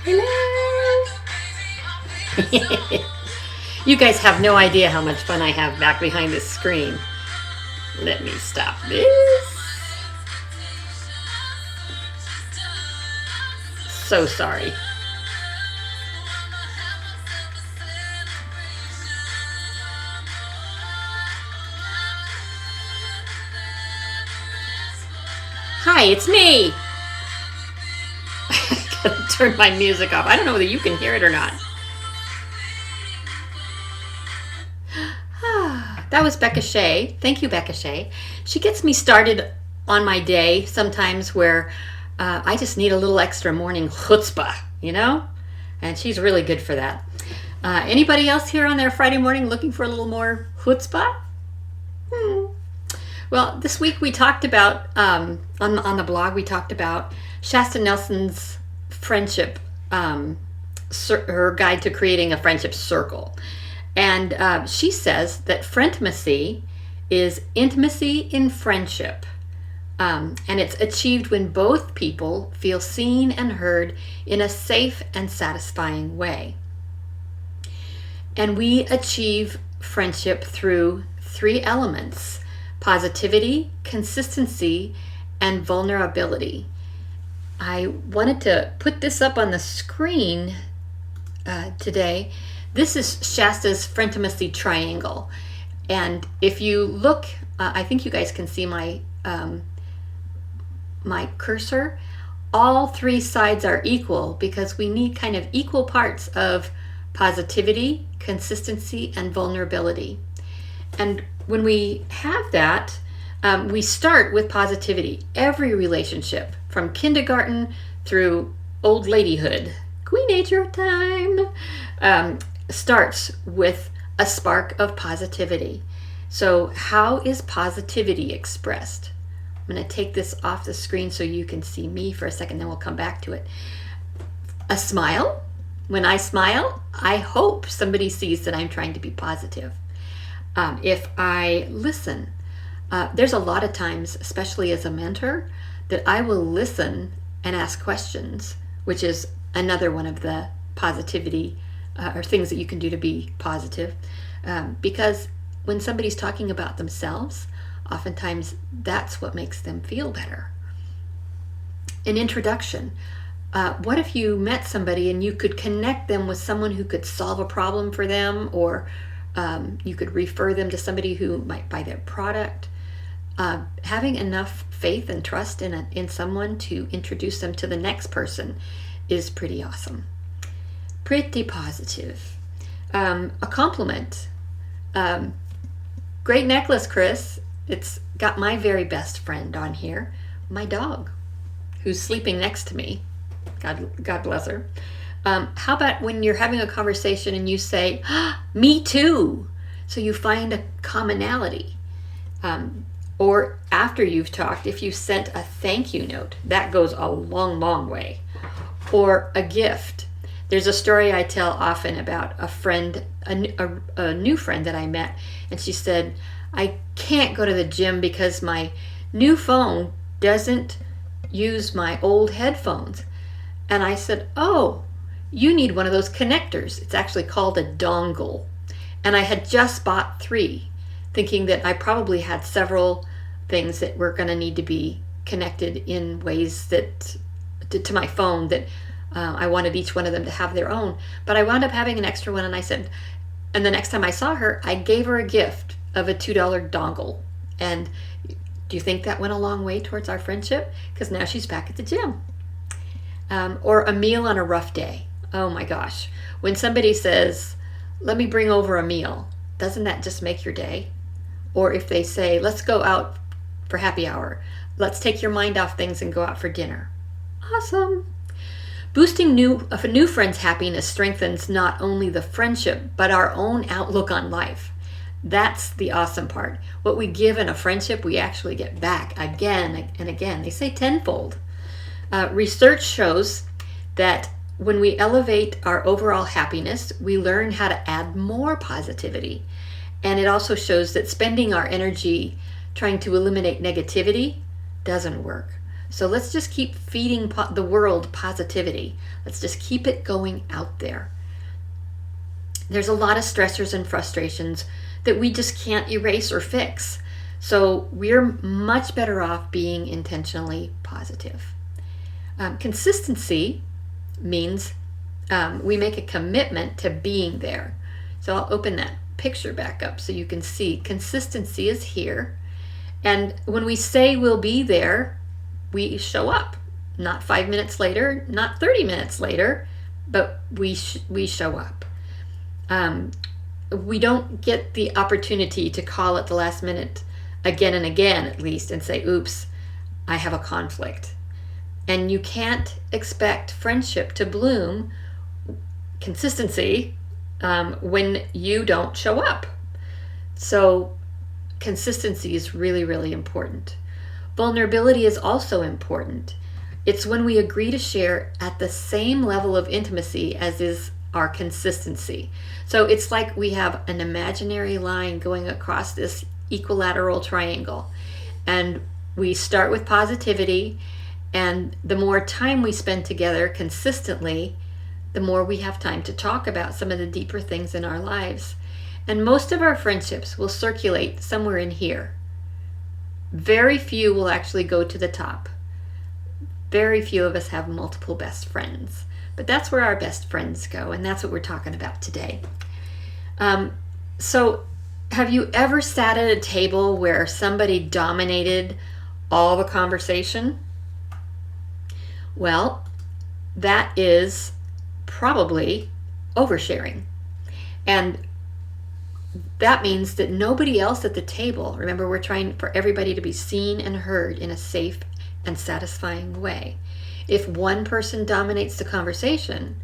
Hello. You guys have no idea how much fun I have back behind this screen. Let me stop this. So sorry. Hi, it's me. I gotta turn my music off. I don't know whether you can hear it or not. That was Becca Shea. Thank you, Becca Shea. She gets me started on my day sometimes where I just need a little extra morning chutzpah, you know? And she's really good for that. Anybody else here on their Friday morning looking for a little more chutzpah? Well, this week we talked about, on the blog, we talked about Shasta Nelson's friendship, her guide to creating a friendship circle. And she says that friendmacy is intimacy in friendship. And it's achieved when both people feel seen and heard in a safe and satisfying way. And we achieve friendship through 3 elements: positivity, consistency, and vulnerability. I wanted to put this up on the screen today. This is Shasta's friendmacy triangle. And if you look, I think you guys can see my my cursor. All 3 sides are equal because we need kind of equal parts of positivity, consistency, and vulnerability. And when we have that, we start with positivity. Every relationship, from kindergarten through old ladyhood, queenager time, starts with a spark of positivity. So how is positivity expressed? I'm going to take this off the screen so you can see me for a second, then we'll come back to it. A smile. When I smile, I hope somebody sees that I'm trying to be positive. If I listen, there's a lot of times, especially as a mentor, that I will listen and ask questions, which is another one of the positivity or things that you can do to be positive. Because when somebody's talking about themselves, oftentimes that's what makes them feel better. An introduction. What if you met somebody and you could connect them with someone who could solve a problem for them, or you could refer them to somebody who might buy their product? Having enough faith and trust in someone to introduce them to the next person is pretty awesome. Pretty positive. A compliment. Great necklace, Chris. It's got my very best friend on here, my dog, who's sleeping next to me. God bless her. How about when you're having a conversation and you say, me too? So you find a commonality. Or after you've talked, if you sent a thank you note, that goes a long, long way. Or a gift. There's a story I tell often about a friend, a new friend that I met, and she said, I can't go to the gym because my new phone doesn't use my old headphones. And I said, oh, you need one of those connectors. It's actually called a dongle. And I had just bought 3, thinking that I probably had several things that were going to need to be connected in ways that to my phone that I wanted each one of them to have their own. But I wound up having an extra one, and I said, and the next time I saw her, I gave her a gift of a $2 dongle. And do you think that went a long way towards our friendship? Because now she's back at the gym. Or a meal on a rough day. Oh my gosh. When somebody says, let me bring over a meal, doesn't that just make your day? Or if they say, let's go out for happy hour. Let's take your mind off things and go out for dinner. Awesome. Boosting new friends' happiness strengthens not only the friendship, but our own outlook on life. That's the awesome part. What we give in a friendship, we actually get back again and again. They say tenfold. Research shows that when we elevate our overall happiness, we learn how to add more positivity. And it also shows that spending our energy trying to eliminate negativity doesn't work. So let's just keep feeding the world positivity. Let's just keep it going out there. There's a lot of stressors and frustrations that we just can't erase or fix. So we're much better off being intentionally positive. Consistency means we make a commitment to being there. So I'll open that picture back up so you can see consistency is here. And when we say we'll be there, we show up. Not 5 minutes later, not 30 minutes later, but we show up. We don't get the opportunity to call at the last minute again and again, at least, and say, oops, I have a conflict. And you can't expect friendship to bloom, consistency, when you don't show up. So consistency is really, really important. Vulnerability is also important. It's when we agree to share at the same level of intimacy as is our consistency. So it's like we have an imaginary line going across this equilateral triangle. And we start with positivity, and the more time we spend together consistently, the more we have time to talk about some of the deeper things in our lives. And most of our friendships will circulate somewhere in here. Very few will actually go to the top. Very few of us have multiple best friends. But that's where our best friends go, and that's what we're talking about today. So have you ever sat at a table where somebody dominated all the conversation? Well, that is probably oversharing. And that means that nobody else at the table, remember, we're trying for everybody to be seen and heard in a safe and satisfying way. If one person dominates the conversation,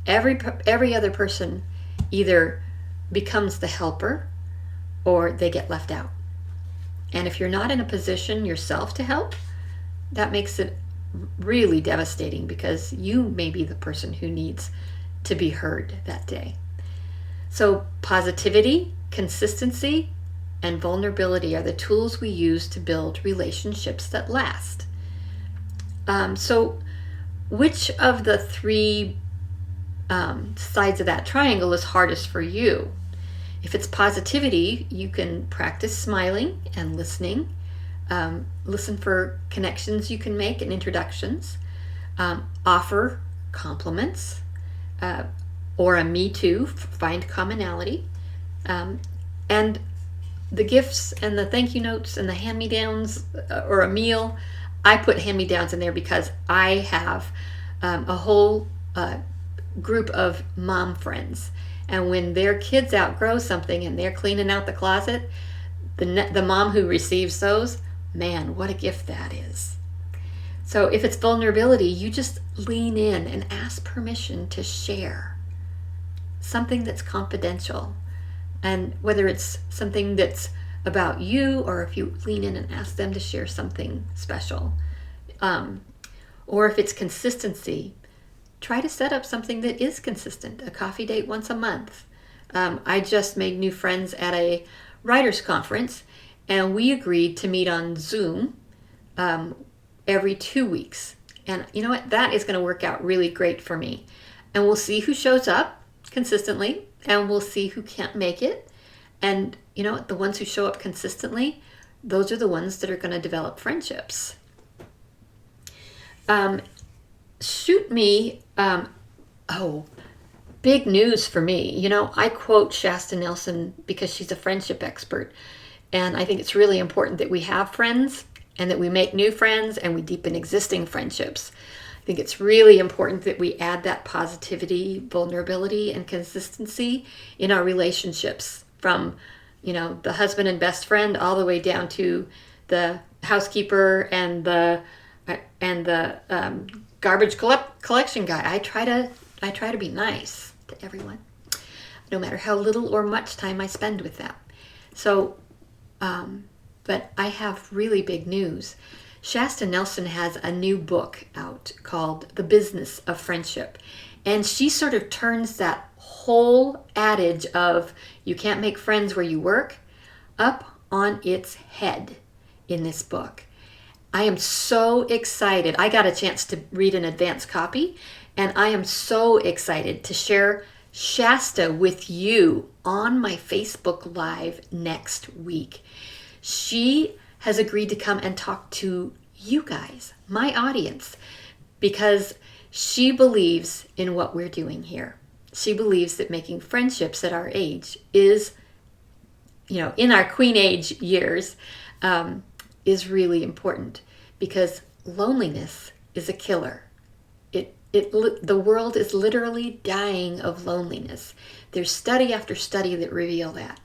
every other person either becomes the helper or they get left out. And if you're not in a position yourself to help, that makes it really devastating, because you may be the person who needs to be heard that day. So positivity, consistency, and vulnerability are the tools we use to build relationships that last. So which of the three sides of that triangle is hardest for you? If it's positivity, you can practice smiling and listening. Listen for connections you can make and introductions. Offer compliments or a me too, find commonality. And the gifts and the thank you notes and the hand-me-downs or a meal, I put hand-me-downs in there because I have a whole group of mom friends. And when their kids outgrow something and they're cleaning out the closet, the mom who receives those, man, what a gift that is. So if it's vulnerability, you just lean in and ask permission to share something that's confidential. And whether it's something that's about you, or if you lean in and ask them to share something special. Or if it's consistency, try to set up something that is consistent, a coffee date once a month. I just made new friends at a writers conference, and we agreed to meet on Zoom every 2 weeks. And you know what? That is going to work out really great for me. And we'll see who shows up consistently, and we'll see who can't make it. And you know what? The ones who show up consistently, those are the ones that are going to develop friendships. Shoot me, big news for me. You know, I quote Shasta Nelson because she's a friendship expert. And I think it's really important that we have friends and that we make new friends and we deepen existing friendships. I think it's really important that we add that positivity, vulnerability, and consistency in our relationships, from, you know, the husband and best friend all the way down to the housekeeper and the garbage collection guy. I try to be nice to everyone, no matter how little or much time I spend with them. So, but I have really big news. Shasta Nelson has a new book out called The Business of Friendship. And she sort of turns that whole adage of you can't make friends where you work up on its head in this book. I am so excited. I got a chance to read an advance copy, and I am so excited to share Shasta with you on my Facebook Live next week. She has agreed to come and talk to you guys, my audience, because she believes in what we're doing here. She believes that making friendships at our age is, in our queen age years, is really important, because loneliness is a killer. The world is literally dying of loneliness. There's study after study that reveal that.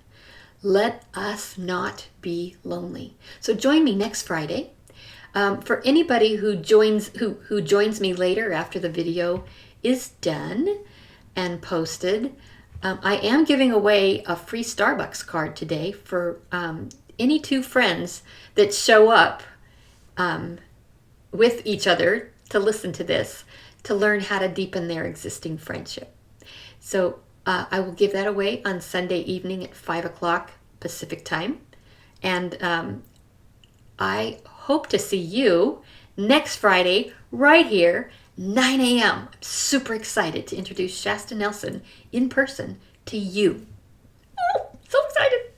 Let us not be lonely. So join me next Friday. For anybody who joins me later after the video is done and posted, I am giving away a free Starbucks card today for any two friends that show up with each other to listen to this, to learn how to deepen their existing friendship. So I will give that away on Sunday evening at 5 o'clock Pacific time. And I hope to see you next Friday right here, 9 a.m. I'm super excited to introduce Shasta Nelson in person to you. Oh, so excited.